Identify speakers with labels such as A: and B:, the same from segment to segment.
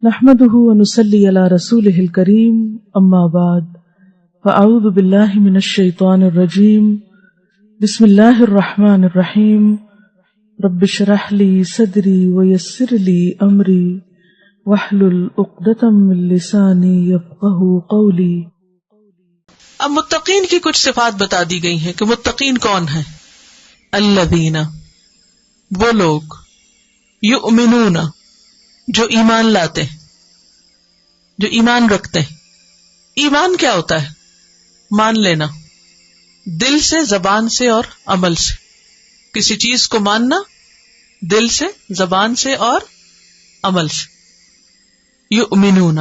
A: نحمده ونصلي على رسوله الكريم اما بعد فاعوذ بالله من الشيطان الرجيم بسم الله الرحمن الرحيم رب اشرح لي صدري ويسر لي امري واحلل عقدة من لساني يفقهوا قولي۔
B: اب متقین کی کچھ صفات بتا دی گئی ہیں کہ متقین کون ہیں۔ الذین، وہ لوگ، یؤمنون، جو ایمان لاتے ہیں، جو ایمان رکھتے ہیں۔ ایمان کیا ہوتا ہے؟ مان لینا، دل سے، زبان سے اور عمل سے۔ کسی چیز کو ماننا دل سے، زبان سے اور عمل سے۔ یؤمنون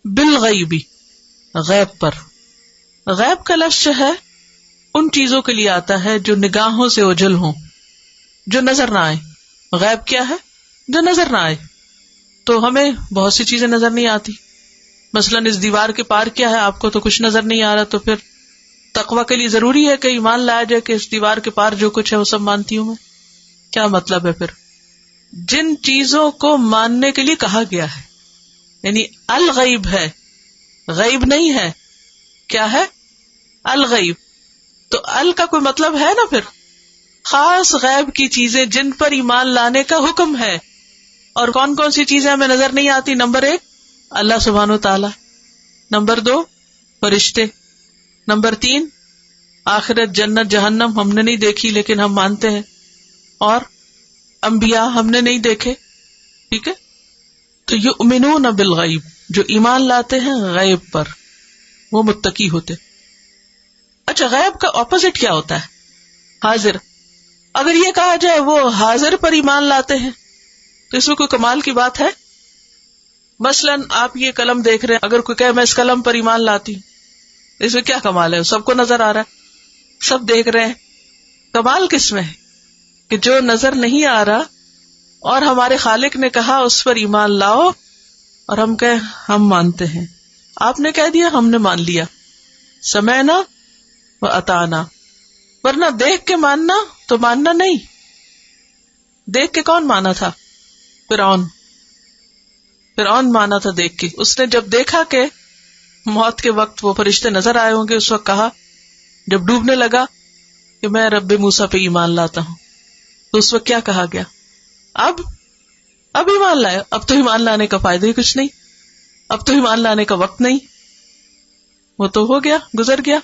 B: بالغیب، غیب پر۔ غیب کا لفظ جو ہے ان چیزوں کے لیے آتا ہے جو نگاہوں سے اوجھل ہوں، جو نظر نہ آئے۔ غیب کیا ہے؟ جو نظر نہ آئے۔ تو ہمیں بہت سی چیزیں نظر نہیں آتی، مثلا اس دیوار کے پار کیا ہے، آپ کو تو کچھ نظر نہیں آ رہا، تو پھر تقویٰ کے لیے ضروری ہے کہ ایمان لایا جائے کہ اس دیوار کے پار جو کچھ ہے وہ سب مانتی ہوں میں۔ کیا مطلب ہے پھر؟ جن چیزوں کو ماننے کے لیے کہا گیا ہے، یعنی الغیب ہے، غیب نہیں ہے۔ کیا ہے؟ الغیب۔ تو ال کا کوئی مطلب ہے نا، پھر خاص غیب کی چیزیں جن پر ایمان لانے کا حکم ہے۔ اور کون کون سی چیزیں ہمیں نظر نہیں آتی؟ نمبر 1 اللہ سبحانہ وتعالی، نمبر 2 فرشتے، نمبر 3 آخرت، جنت، جہنم ہم نے نہیں دیکھی لیکن ہم مانتے ہیں، اور انبیاء ہم نے نہیں دیکھے، ٹھیک ہے۔ تو یؤمنون بالغیب، جو ایمان لاتے ہیں غیب پر، وہ متقی ہوتے۔ اچھا، غیب کا اپوزٹ کیا ہوتا ہے؟ حاضر۔ اگر یہ کہا جائے وہ حاضر پر ایمان لاتے ہیں تو اس میں کوئی کمال کی بات ہے؟ مثلا آپ یہ قلم دیکھ رہے ہیں، اگر کوئی کہے میں اس قلم پر ایمان لاتی ہوں، اس میں کیا کمال ہے؟ سب کو نظر آ رہا ہے، سب دیکھ رہے ہیں۔ کمال کس میں ہے؟ کہ جو نظر نہیں آ رہا اور ہمارے خالق نے کہا اس پر ایمان لاؤ، اور ہم کہیں ہم مانتے ہیں۔ آپ نے کہہ دیا، ہم نے مان لیا، سمعنا و اطعنا۔ ورنہ دیکھ کے ماننا تو ماننا نہیں۔ دیکھ کے کون مانا تھا؟ فرعون مانا تھا دیکھ کے۔ اس نے جب دیکھا کہ موت کے وقت وہ فرشتے نظر آئے ہوں گے، اس وقت کہا جب ڈوبنے لگا کہ میں رب موسیٰ پہ ایمان لاتا ہوں، تو اس وقت کیا کہا گیا؟ اب ایمان لائے۔ اب تو ایمان لانے کا فائدہ ہی کچھ نہیں، اب تو ایمان لانے کا وقت نہیں، وہ تو ہو گیا، گزر گیا۔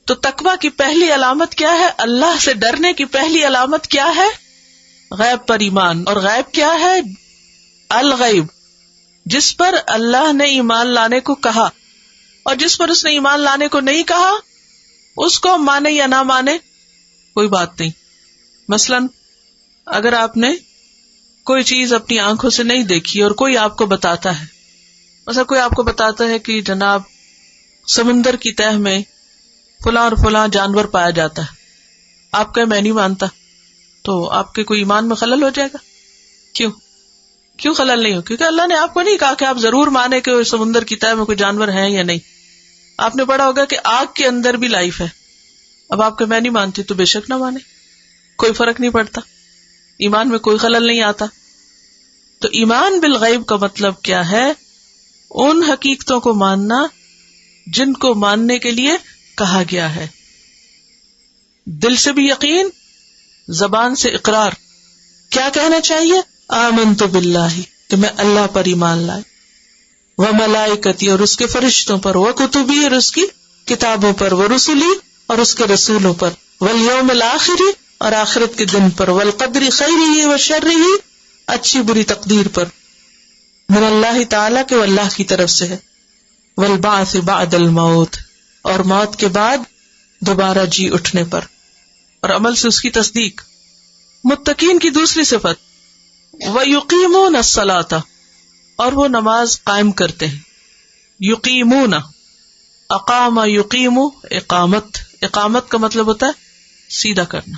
B: تو تقویٰ کی پہلی علامت کیا ہے؟ اللہ سے ڈرنے کی پہلی علامت کیا ہے؟ غیب پر ایمان۔ اور غیب کیا ہے؟ الغیب، جس پر اللہ نے ایمان لانے کو کہا، اور جس پر اس نے ایمان لانے کو نہیں کہا اس کو مانے یا نہ مانے کوئی بات نہیں۔ مثلا اگر آپ نے کوئی چیز اپنی آنکھوں سے نہیں دیکھی اور کوئی آپ کو بتاتا ہے، مثلا کوئی آپ کو بتاتا ہے کہ جناب سمندر کی تہہ میں فلاں اور فلاں جانور پایا جاتا ہے، آپ کہیں میں نہیں مانتا، تو آپ کے کوئی ایمان میں خلل ہو جائے گا؟ کیوں خلل نہیں ہو؟ کیونکہ اللہ نے آپ کو نہیں کہا کہ آپ ضرور مانے کہ سمندر کی تہہ میں کوئی جانور ہیں یا نہیں۔ آپ نے پڑھا ہوگا کہ آگ کے اندر بھی لائف ہے، اب آپ کہ میں نہیں مانتی تو بے شک نہ مانے، کوئی فرق نہیں پڑتا، ایمان میں کوئی خلل نہیں آتا۔ تو ایمان بالغیب کا مطلب کیا ہے؟ ان حقیقتوں کو ماننا جن کو ماننے کے لیے کہا گیا ہے، دل سے بھی یقین، زبان سے اقرار۔ کیا کہنا چاہیے؟ آمنت باللہ، کہ میں اللہ پر ایمان لائے، وملائکتی، اور اس کے فرشتوں پر، وکتبی، اور اس کی کتابوں پر، ورسلی، اور اس کے رسولوں پر، والیوم الآخری، اور آخرت کے دن پر، والقدر خیرہ وشرہ، اچھی بری تقدیر پر، من اللہ تعالیٰ کے اللہ کی طرف سے ہے، والبعث بعد الموت، اور موت کے بعد دوبارہ جی اٹھنے پر، اور عمل سے اس کی تصدیق۔ متقین کی دوسری صفت وَيُقِيمُونَ الصَّلَاةَ، اور وہ نماز قائم کرتے ہیں۔ یقیمون، اقام یقیم، اقامت۔ اقامت کا مطلب ہوتا ہے سیدھا کرنا۔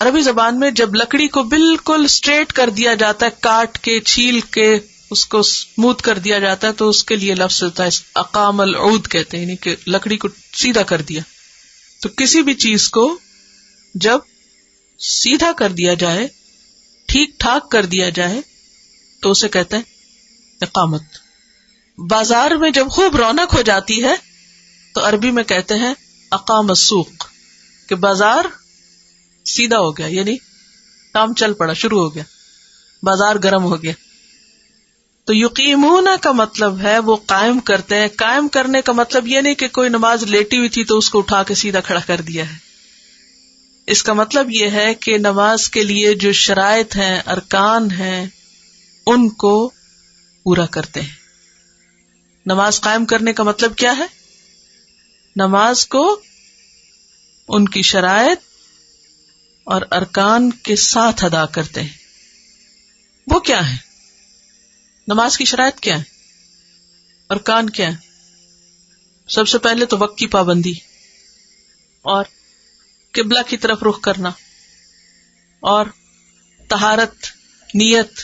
B: عربی زبان میں جب لکڑی کو بالکل اسٹریٹ کر دیا جاتا ہے، کاٹ کے، چھیل کے اس کو اسموتھ کر دیا جاتا ہے، تو اس کے لیے لفظ ہوتا ہے اقام العود کہتے ہیں، یعنی کہ لکڑی کو سیدھا کر دیا۔ تو کسی بھی چیز کو جب سیدھا کر دیا جائے، ٹھیک ٹھاک کر دیا جائے، تو اسے کہتے ہیں اقامت. بازار میں جب خوب رونق ہو جاتی ہے تو عربی میں کہتے ہیں اقام السوق، کہ بازار سیدھا ہو گیا، یعنی کام چل پڑا، شروع ہو گیا، بازار گرم ہو گیا. تو یقیمون کا مطلب ہے وہ قائم کرتے ہیں. قائم کرنے کا مطلب یہ نہیں کہ کوئی نماز لیٹی ہوئی تھی تو اس کو اٹھا کے سیدھا کھڑا کر دیا ہے. اس کا مطلب یہ ہے کہ نماز کے لیے جو شرائط ہیں، ارکان ہیں، ان کو پورا کرتے ہیں. نماز قائم کرنے کا مطلب کیا ہے؟ نماز کو ان کی شرائط اور ارکان کے ساتھ ادا کرتے ہیں. وہ کیا ہے؟ نماز کی شرائط کیا ہے؟ ارکان کیا ہے؟ سب سے پہلے تو وقت کی پابندی اور قبلہ کی طرف رخ کرنا اور طہارت، نیت.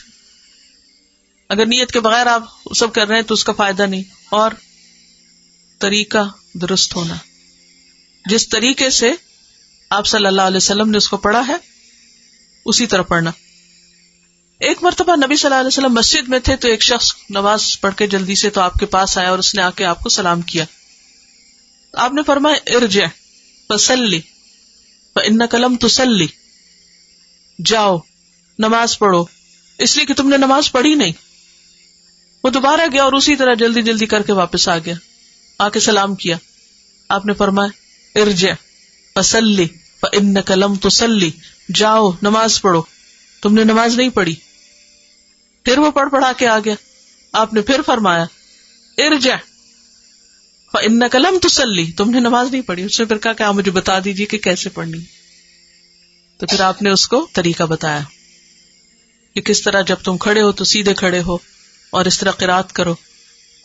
B: اگر نیت کے بغیر آپ سب کر رہے ہیں تو اس کا فائدہ نہیں. اور طریقہ درست ہونا، جس طریقے سے آپ صلی اللہ علیہ وسلم نے اس کو پڑھا ہے اسی طرح پڑھنا. ایک مرتبہ نبی صلی اللہ علیہ وسلم مسجد میں تھے تو ایک شخص نماز پڑھ کے جلدی سے تو آپ کے پاس آیا اور اس نے آ کے آپ کو سلام کیا. آپ نے فرمایا ارجع فصلی فإنک لم تصلی، جاؤ نماز پڑھو اس لیے کہ تم نے نماز پڑھی نہیں. وہ دوبارہ گیا اور اسی طرح جلدی جلدی کر کے واپس آ گیا، آ کے سلام کیا. آپ نے فرمایا ارجع فصلی فإنک لم تصلی، جاؤ نماز پڑھو تم نے نماز نہیں پڑھی. پھر وہ پڑھا کے آ گیا. آپ نے پھر فرمایا ارجع فإنک لم تصلی، تم نے نماز نہیں پڑھی. اس نے پھر کہا کہ آپ مجھے بتا دیجیے کہ کیسے پڑھنی. تو پھر آپ نے اس کو طریقہ بتایا کہ کس طرح جب تم کھڑے ہو تو سیدھے کھڑے ہو اور اس طرح قرات کرو،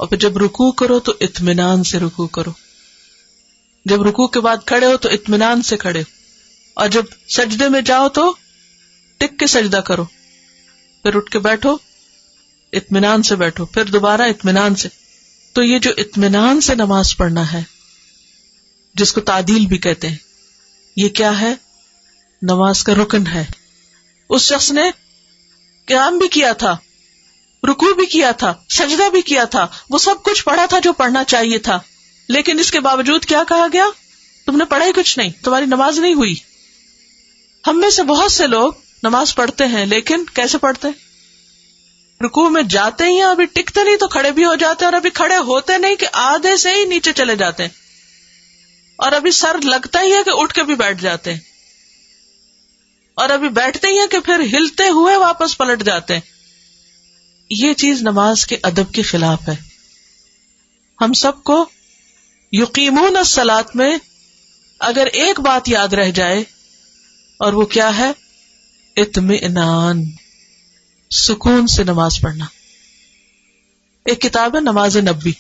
B: اور پھر جب رکوع کرو تو اطمینان سے رکوع کرو، جب رکوع کے بعد کھڑے ہو تو اطمینان سے کھڑے ہو، اور جب سجدے میں جاؤ تو ٹک کے سجدہ کرو، پھر اٹھ کے بیٹھو اطمینان سے بیٹھو، پھر دوبارہ اطمینان سے. تو یہ جو اطمینان سے نماز پڑھنا ہے جس کو تعدیل بھی کہتے ہیں، یہ کیا ہے؟ نماز کا رکن ہے. اس شخص نے قیام بھی کیا تھا، رکوع بھی کیا تھا، سجدہ بھی کیا تھا، وہ سب کچھ پڑھا تھا جو پڑھنا چاہیے تھا، لیکن اس کے باوجود کیا کہا گیا؟ تم نے پڑھا ہی کچھ نہیں، تمہاری نماز نہیں ہوئی. ہم میں سے بہت سے لوگ نماز پڑھتے ہیں لیکن کیسے پڑھتے ہیں؟ رکوع میں جاتے ہی ابھی ٹکتے نہیں تو کھڑے بھی ہو جاتے ہیں، اور ابھی کھڑے ہوتے نہیں کہ آدھے سے ہی نیچے چلے جاتے ہیں، اور ابھی سر لگتا ہی ہے کہ اٹھ کے بھی بیٹھ جاتے ہیں، اور ابھی بیٹھتے ہی ہیں کہ پھر ہلتے ہوئے واپس پلٹ جاتے ہیں. یہ چیز نماز کے ادب کے خلاف ہے. ہم سب کو یقیمون الصلاۃ میں اگر ایک بات یاد رہ جائے، اور وہ کیا ہے؟ اطمینان، سکون سے نماز پڑھنا. ایک کتاب ہے نماز نبی،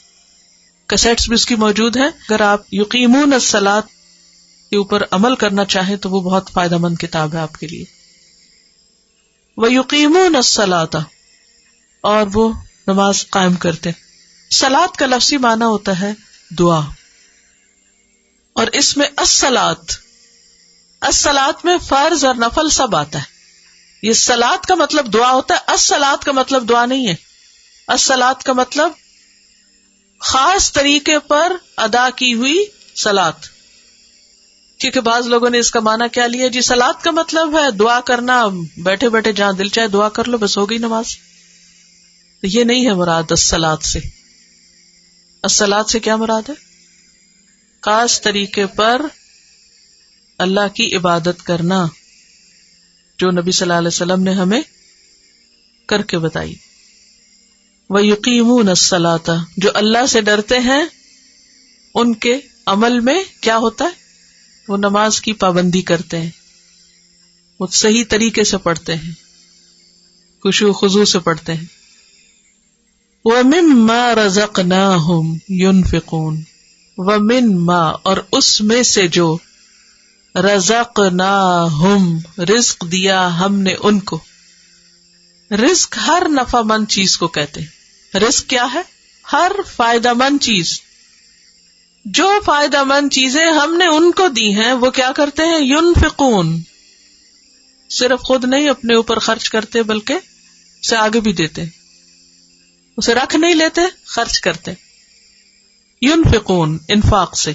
B: کیسٹس بھی اس کی موجود ہے. اگر آپ یقیمون الصلاۃ کے اوپر عمل کرنا چاہیں تو وہ بہت فائدہ مند کتاب ہے آپ کے لیے. وَيُقِيمُونَ الصَّلَاةَ، اور وہ نماز قائم کرتے. صلاۃ کا لفظی معنی ہوتا ہے دعا، اور اس میں الصلاۃ میں فرض اور نفل سب آتا ہے. یہ صلاۃ کا مطلب دعا ہوتا ہے، الصلاۃ کا مطلب دعا نہیں ہے. الصلاۃ کا مطلب خاص طریقے پر ادا کی ہوئی صلاۃ. کیونکہ بعض لوگوں نے اس کا معنی کیا لیا، جی صلاۃ کا مطلب ہے دعا کرنا، بیٹھے بیٹھے جہاں دل چاہے دعا کر لو، بس ہو گئی نماز. تو یہ نہیں ہے مراد الصلاۃ سے. الصلاۃ سے کیا مراد ہے؟ خاص طریقے پر اللہ کی عبادت کرنا، جو نبی صلی اللہ علیہ وسلم نے ہمیں کر کے بتائی. وَيُقِيمُونَ الصَّلَاةَ، جو اللہ سے ڈرتے ہیں ان کے عمل میں کیا ہوتا ہے؟ وہ نماز کی پابندی کرتے ہیں، وہ صحیح طریقے سے پڑھتے ہیں، خشوع خضوع سے پڑھتے ہیں. وَمِمَّا رَزَقْنَاهُمْ يُنْفِقُونَ، وَمِمَّا، اور اس میں سے جو رزقناہم، رزق دیا ہم نے ان کو. رزق ہر نفع مند چیز کو کہتے ہیں. رزق کیا ہے؟ ہر فائدہ مند چیز. جو فائدہ مند چیزیں ہم نے ان کو دی ہیں وہ کیا کرتے ہیں؟ ينفقون، صرف خود نہیں اپنے اوپر خرچ کرتے بلکہ سے آگے بھی دیتے ہیں. اسے رکھ نہیں لیتے، خرچ کرتے. ينفقون انفاق سے.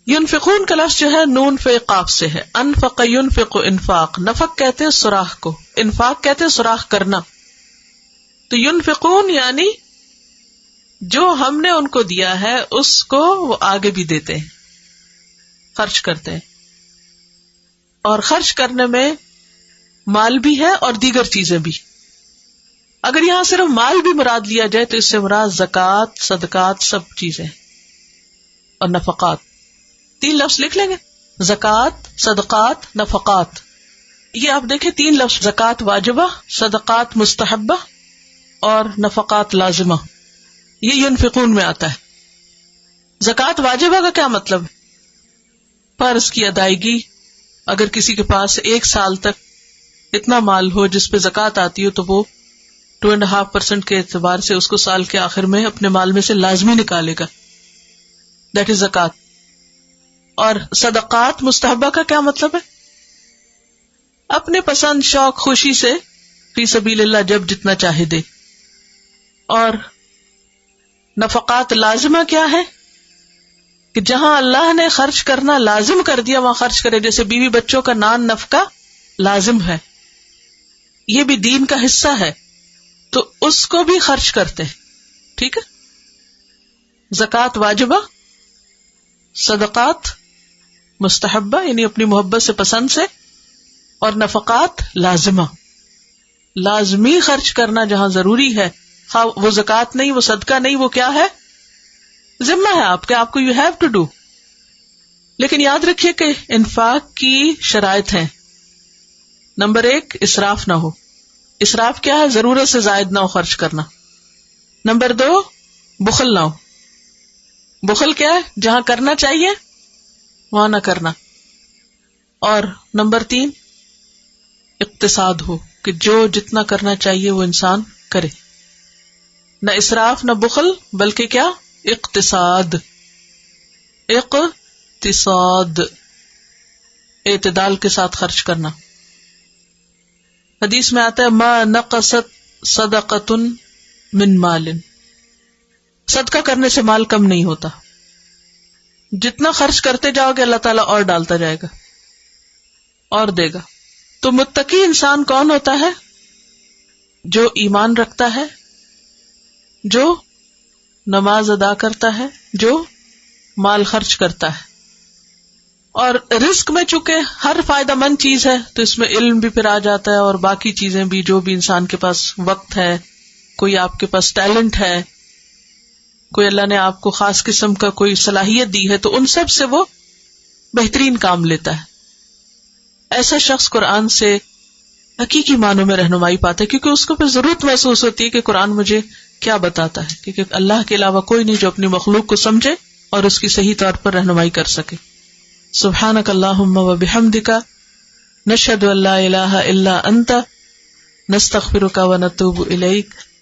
B: ينفقون کا لفظ جو ہے نون فے قاف سے ہے. انفق ينفق انفاق. نفق کہتے ہیں سوراخ کو، انفاق کہتے ہیں سوراخ کرنا. تو ينفقون یعنی جو ہم نے ان کو دیا ہے اس کو وہ آگے بھی دیتے ہیں، خرچ کرتے ہیں. اور خرچ کرنے میں مال بھی ہے اور دیگر چیزیں بھی. اگر یہاں صرف مال بھی مراد لیا جائے تو اس سے مراد زکوٰۃ، صدقات، سب چیزیں اور نفقات. 3 لفظ لکھ لیں گے، زکوٰۃ، صدقات، نفقات. یہ آپ دیکھیں 3 لفظ، زکوٰۃ واجبہ، صدقات مستحبہ اور نفقات لازمہ. یہ ينفقون میں آتا ہے. زکوٰۃ واجبہ کا کیا مطلب ہے؟ فرض کی ادائیگی. اگر کسی کے پاس 1 سال تک اتنا مال ہو جس پہ زکوٰۃ آتی ہو تو وہ 2.5% کے اعتبار سے اس کو سال کے آخر میں اپنے مال میں سے لازمی نکالے گا. دیٹ از زکوٰۃ. اور صدقات مستحبہ کا کیا مطلب ہے؟ اپنے پسند، شوق، خوشی سے فی سبیل اللہ جب جتنا چاہے دے. اور نفقات لازمہ کیا ہے؟ کہ جہاں اللہ نے خرچ کرنا لازم کر دیا وہاں خرچ کرے. جیسے بیوی بچوں کا نان نفقہ لازم ہے، یہ بھی دین کا حصہ ہے تو اس کو بھی خرچ کرتے ہیں. ٹھیک ہے. زکوٰۃ واجبہ، صدقات مستحبہ یعنی اپنی محبت سے، پسند سے، اور نفقات لازمہ، لازمی خرچ کرنا جہاں ضروری ہے. خواہ وہ زکوٰۃ نہیں، وہ صدقہ نہیں، وہ کیا ہے؟ ذمہ ہے آپ کے، آپ کو یو ہیو ٹو ڈو. لیکن یاد رکھیے کہ انفاق کی شرائط ہیں. نمبر 1 اسراف نہ ہو. اسراف کیا ہے؟ ضرورت سے زائد نہ ہو خرچ کرنا. نمبر 2 بخل نہ ہو. بخل کیا ہے؟ جہاں کرنا چاہیے وہاں نہ کرنا. اور نمبر 3 اقتصاد ہو کہ جو جتنا کرنا چاہیے وہ انسان کرے. نہ اسراف نہ بخل بلکہ کیا؟ اقتصاد. اقتصاد اعتدال کے ساتھ خرچ کرنا. حدیث میں آتا ہے ما نقصت صدقۃ من مال. صدقہ کرنے سے مال کم نہیں ہوتا. جتنا خرچ کرتے جاؤ گے اللہ تعالیٰ اور ڈالتا جائے گا اور دے گا. تو متقی انسان کون ہوتا ہے؟ جو ایمان رکھتا ہے، جو نماز ادا کرتا ہے، جو مال خرچ کرتا ہے. اور رزق میں چونکہ ہر فائدہ مند چیز ہے تو اس میں علم بھی پھر آ جاتا ہے اور باقی چیزیں بھی، جو بھی انسان کے پاس وقت ہے، کوئی آپ کے پاس ٹیلنٹ ہے، کوئی اللہ نے آپ کو خاص قسم کا کوئی صلاحیت دی ہے تو ان سب سے وہ بہترین کام لیتا ہے. ایسا شخص قرآن سے حقیقی معنوں میں رہنمائی پاتا ہے کیونکہ اس کو پھر ضرورت محسوس ہوتی ہے کہ قرآن مجھے کیا بتاتا ہے، کیونکہ اللہ کے علاوہ کوئی نہیں جو اپنی مخلوق کو سمجھے اور اس کی صحیح طور پر رہنمائی کر سکے. سبحانک اللہم و بحمدک نشہد ان لا الہ الا انت نستغفرک و نتوب الیک.